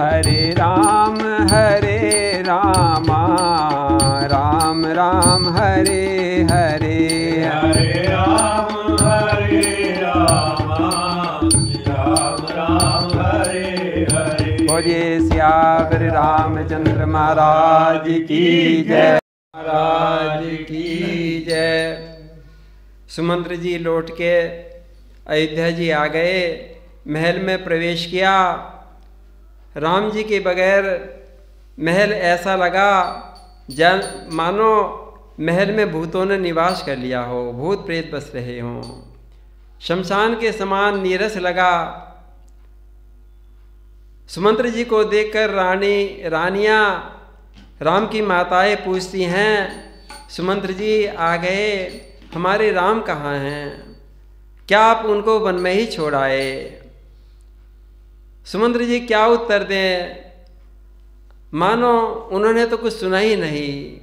हरे राम राम राम हरे हरे, हरे राम राम राम हरे हरे। बोलिए सियावर रामचंद्र महाराज की जय, महाराज की जय। सुमंत्र जी लौट के अयोध्या जी आ गए, महल में प्रवेश किया। राम जी के बगैर महल ऐसा लगा मानो महल में भूतों ने निवास कर लिया हो, भूत प्रेत बस रहे हों। शमशान के समान नीरस लगा। सुमंत्र जी को देखकर रानियां राम की माताएं पूछती हैं, सुमंत्र जी आ गए, हमारे राम कहाँ हैं? क्या आप उनको वन में ही छोड़ आए? सुमंत्र जी क्या उत्तर दें, मानो उन्होंने तो कुछ सुना ही नहीं,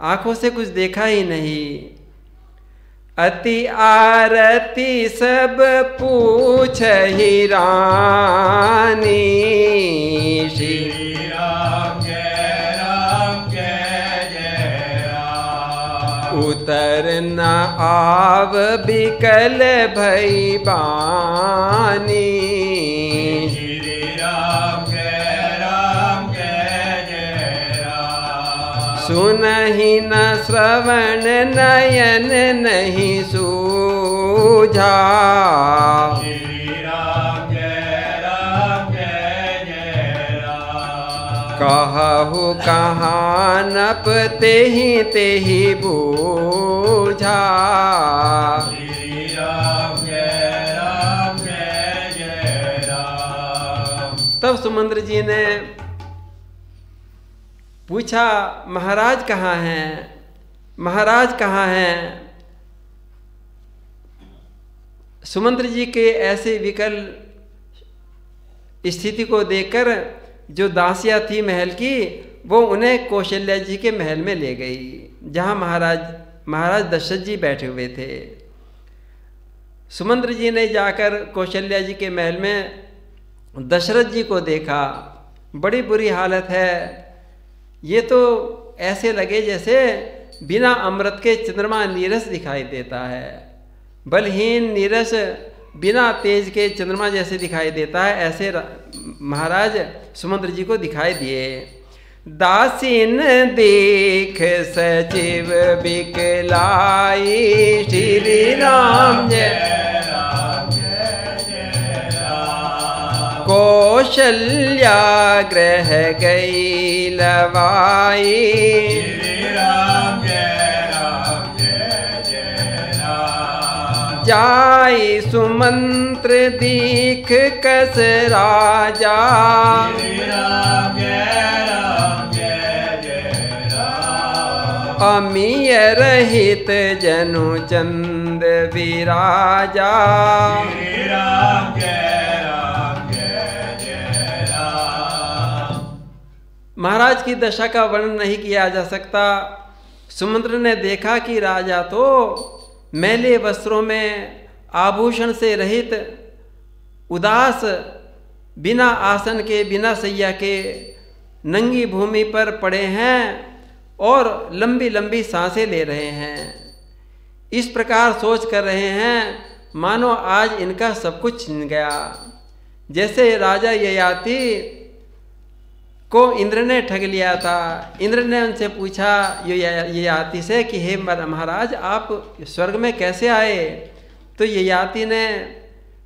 आंखों से कुछ देखा ही नहीं। अति आरती सब पूछ ही रानी, श्री राम जय राम। उतर न आव बिकल भई बानी, श्री राम जय राम। सुनहि न श्रवण नयन नहीं सूझा, श्री राम जय राम। कहु कहाँ नप तेहि बूझा, श्री राम जय राम। तब सुमंत्र जी ने पूछा, महाराज कहाँ हैं? महाराज कहाँ हैं? सुमंत्र जी के ऐसे विकल स्थिति को देखकर जो दासियां थी महल की, वो उन्हें कौशल्या जी के महल में ले गई, जहाँ महाराज दशरथ जी बैठे हुए थे। सुमंत्र जी ने जाकर कौशल्या जी के महल में दशरथ जी को देखा, बड़ी बुरी हालत है। ये तो ऐसे लगे जैसे बिना अमृत के चंद्रमा नीरस दिखाई देता है, बलहीन नीरस बिना तेज के चंद्रमा जैसे दिखाई देता है, ऐसे महाराज सुमंत्र जी को दिखाई दिए। दासीन देख सचिव बिकलाई, श्री राम जय राम। कौशल्या ग्रह गई लवाई, श्री राम जय राम। जाई सुमंत्र दीख कस राजा, श्री राम जय राम। अमीय रहित जनु चंद विराजा, श्री राम जय राम। महाराज की दशा का वर्णन नहीं किया जा सकता। सुमंत्र ने देखा कि राजा तो मैले वस्त्रों में आभूषण से रहित, उदास, बिना आसन के, बिना सैया के नंगी भूमि पर पड़े हैं और लंबी लंबी सांसें ले रहे हैं। इस प्रकार सोच कर रहे हैं मानो आज इनका सब कुछ छिन गया। जैसे राजा ययाति को इंद्र ने ठग लिया था। इंद्र ने उनसे पूछा ययाति से कि हे महाराज, आप स्वर्ग में कैसे आए? तो ययाति ने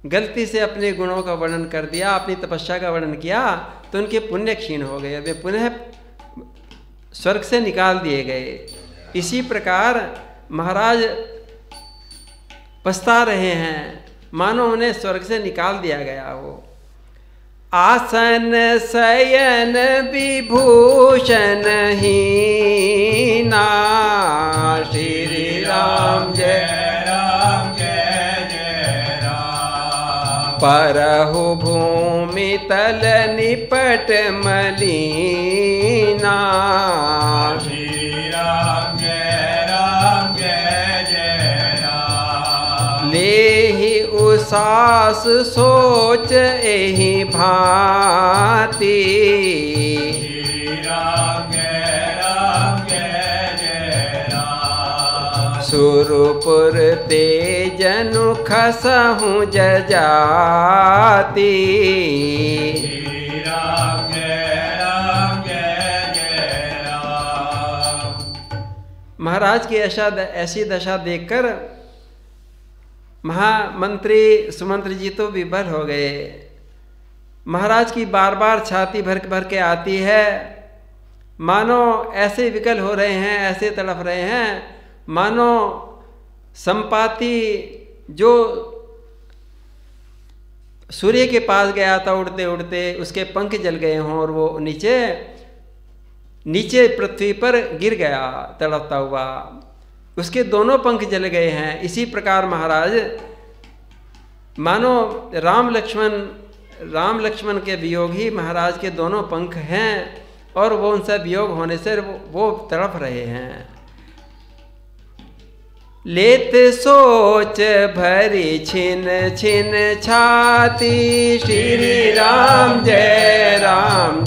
गलती से अपने गुणों का वर्णन कर दिया, अपनी तपस्या का वर्णन किया, तो उनके पुण्य क्षीण हो गए, वे पुनः स्वर्ग से निकाल दिए गए। इसी प्रकार महाराज पछता रहे हैं, मानो उन्हें स्वर्ग से निकाल दिया गया हो। आसन शयन विभूषण हीना, श्री राम जय राम। परहु भूमि तल निपट मलीना, श्री राम जय राम। लेहि उस सास सोच एहि भांति। राम जय जय राम। सुरपुर ते जनु खसहु जजाति। राम जय जय राम। महाराज की ऐसी दशा देखकर महामंत्री सुमंत्र जी तो विभल हो गए। महाराज की बार बार छाती भर भर के आती है, मानो ऐसे विकल हो रहे हैं, ऐसे तड़फ रहे हैं, मानो संपाति जो सूर्य के पास गया था उड़ते उड़ते, उसके पंख जल गए हों और वो नीचे पृथ्वी पर गिर गया तड़पता हुआ, उसके दोनों पंख जल गए हैं। इसी प्रकार महाराज मानो राम लक्ष्मण के वियोग ही महाराज के दोनों पंख हैं और वो उनसे वियोग होने से वो तड़प रहे हैं। लेत सोच भरी छिन छिन छाती। श्री राम जय राम।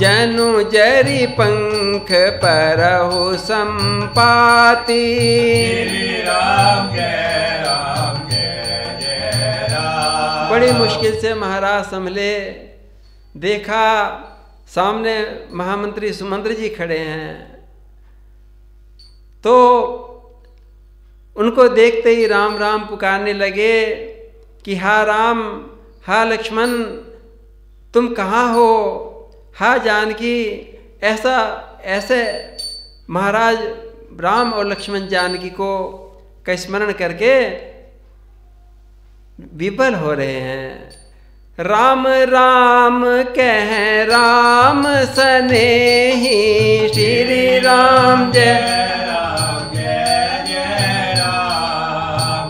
जनु जरी पंख परहु संपाति। राम जय राम। बड़ी मुश्किल से महाराज संभले, देखा सामने महामंत्री सुमंत्र जी खड़े हैं, तो उनको देखते ही राम राम पुकारने लगे कि हा राम, हा लक्ष्मण, तुम कहाँ हो, हा जानकी। ऐसे महाराज राम और लक्ष्मण जानकी को का स्मरण करके विफल हो रहे हैं। राम राम कह राम सनेही। श्री राम जय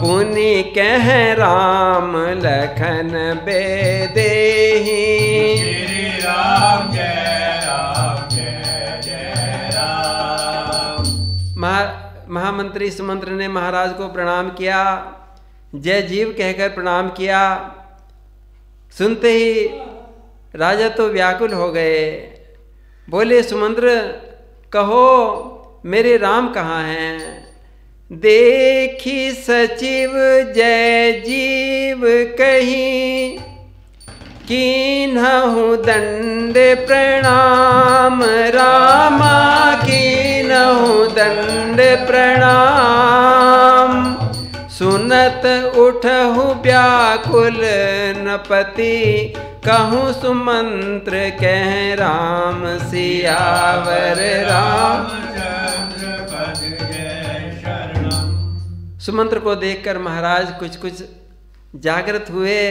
पुनि कह राम लखन बेदेही। राम जय राम। महामंत्री सुमंत्र ने महाराज को प्रणाम किया, जय जीव कहकर प्रणाम किया। सुनते ही राजा तो व्याकुल हो गए, बोले सुमंत्र कहो मेरे राम कहाँ हैं। देखी सचिव जय जीव कहीं, कीन्हु दंड प्रणाम। रामा कीन्हु दंड प्रणाम। सुनत उठहु व्याकुल नपति, कहूँ सुमंत्र कह राम सियावर राम। सुमंत्र को देखकर महाराज कुछ जागृत हुए,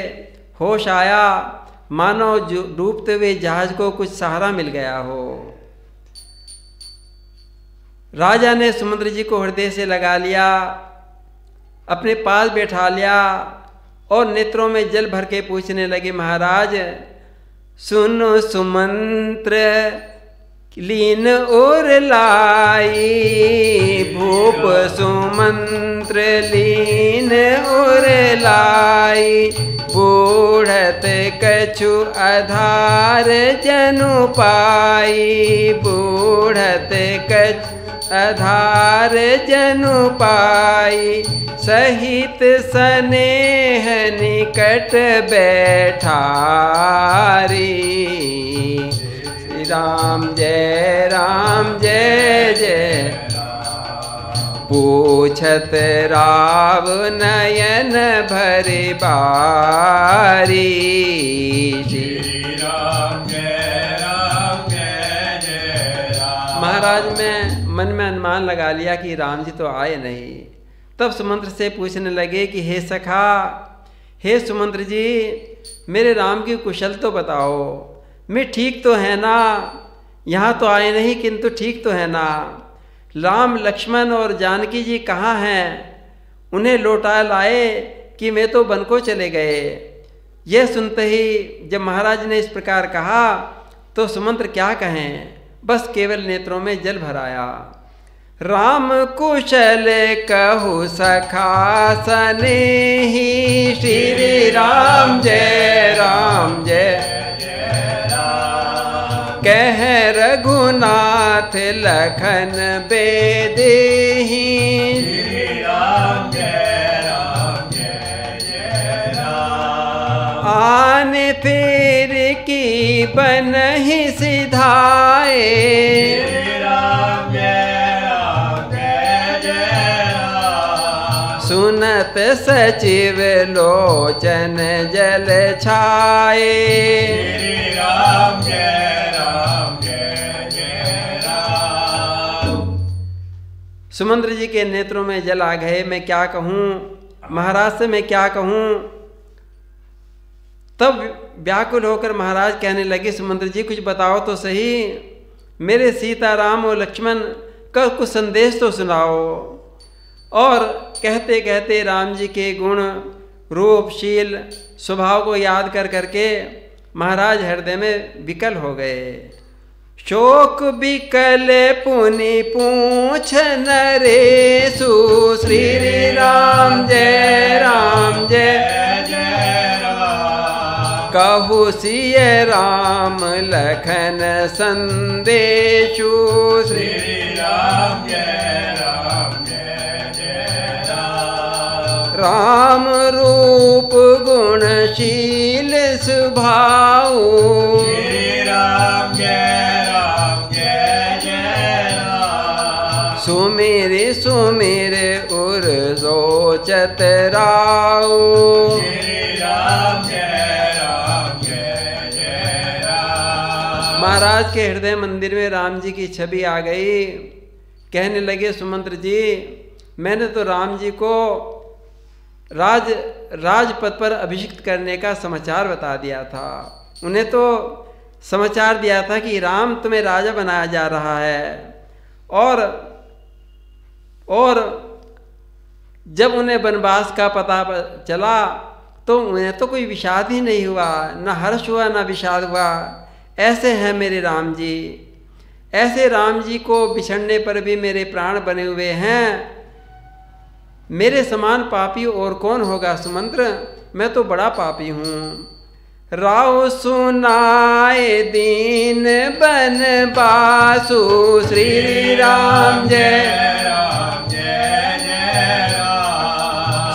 होश आया, मानो डूबते हुए जहाज को कुछ सहारा मिल गया हो। राजा ने सुमंत्र जी को हृदय से लगा लिया, अपने पास बैठा लिया और नेत्रों में जल भर के पूछने लगे, महाराज सुनो सुमंत्र लीन और लाई। भूप सुमंत्र लीन और लाई। बूढ़त कछु आधार जनु पाई। बूढ़त कछु आधार जनु पाई। सहित स्नेह निकट बैठारी। राम जय जय। पूछत राव नयन भरे बारी। राम जय राम। महाराज में मन में अनुमान लगा लिया कि राम जी तो आए नहीं। तब सुमंत्र से पूछने लगे कि हे सखा, हे सुमंत्र जी, मेरे राम की कुशल तो बताओ, मैं ठीक तो है ना, यहाँ तो आए नहीं किंतु ठीक तो है ना। राम लक्ष्मण और जानकी जी कहाँ हैं, उन्हें लौटा लाए कि मैं तो वन को चले गए। यह सुनते ही जब महाराज ने इस प्रकार कहा तो सुमंत्र क्या कहें, बस केवल नेत्रों में जल भर आया। राम कुशल कहु सखा सनेही, श्री राम जय कह रघुनाथ लखन बेदेही, श्री राम जय राम। आन फिर की बनहि सिधाए, श्री राम जय राम। सुनत सचिव लोचन जल छाए, श्री राम जय राम। सुमंत्र जी के नेत्रों में जल आ गए। मैं क्या कहूँ महाराज से, मैं क्या कहूँ। तब व्याकुल होकर महाराज कहने लगे, सुमंत्र जी कुछ बताओ तो सही, मेरे सीता राम और लक्ष्मण का कुछ संदेश तो सुनाओ। और कहते कहते राम जी के गुण रूपशील स्वभाव को याद कर करके महाराज हृदय में विकल हो गए। शोक विकल पुनि पूछ नरेशु, श्री राम जय कहु सिय राम लखन संदेशु, श्री राम जय राम रूप गुणशील स्वभाव, श्री राम जय राम। सुमेरे सुमेरे उर सोचत राव, श्री राम जय राम। महाराज के हृदय मंदिर में राम जी की छवि आ गई। कहने लगे, सुमंत्र जी मैंने तो राम जी को राजपद पर अभिषिक्त करने का समाचार बता दिया था। उन्हें तो समाचार दिया था कि राम तुम्हें राजा बनाया जा रहा है। और जब उन्हें वनवास का पता चला तो उन्हें तो कोई विषाद ही नहीं हुआ, न हर्ष हुआ न विषाद हुआ। ऐसे हैं मेरे राम जी, ऐसे राम जी को बिछड़ने पर भी मेरे प्राण बने हुए हैं। मेरे समान पापी और कौन होगा सुमंत्र, मैं तो बड़ा पापी हूँ। राव सुनाए दीन बनवासु, श्री राम जय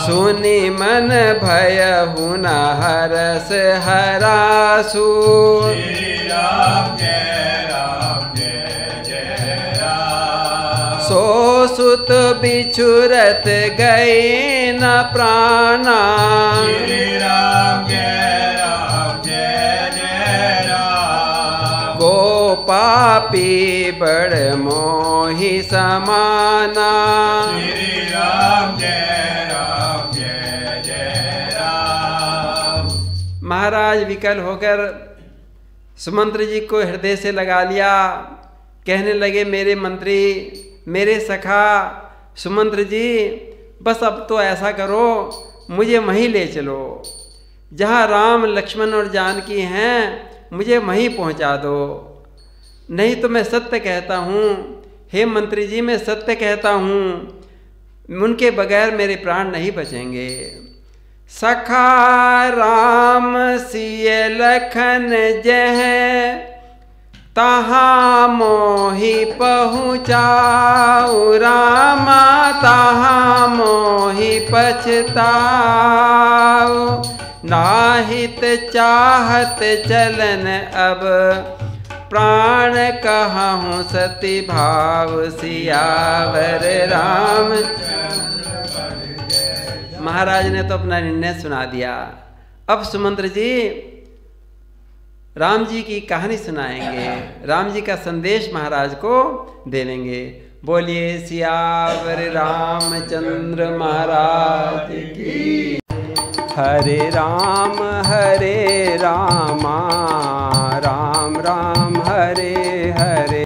सुनि मन भयहु न हरस हरासु, श्री राम जय सो सुत बिछुरत गए न प्राणा, श्री राम जय राम। को पापी बड़ मोहि समाना, श्री राम जय राम। महाराज विकल होकर सुमंत्र जी को हृदय से लगा लिया। कहने लगे, मेरे मंत्री, मेरे सखा सुमंत्र जी, बस अब तो ऐसा करो, मुझे वहीं ले चलो जहाँ राम लक्ष्मण और जानकी हैं, मुझे वहीं पहुँचा दो। नहीं तो मैं सत्य कहता हूँ, हे मंत्री जी मैं सत्य कहता हूँ, उनके बगैर मेरे प्राण नहीं बचेंगे। सखा राम सिय लखन जह तहाँ मोहि पहुँचाऊ, रामा तहाँ मोहि पछताऊ, नाहित चाहत चलन अब प्राण कहूँ सती भाव, सियावर राम। महाराज ने तो अपना निर्णय सुना दिया। अब सुमंत्र जी राम जी की कहानी सुनाएंगे, राम जी का संदेश महाराज को देंगे। बोलिए सियावर रामचंद्र महाराज की। हरे राम राम राम हरे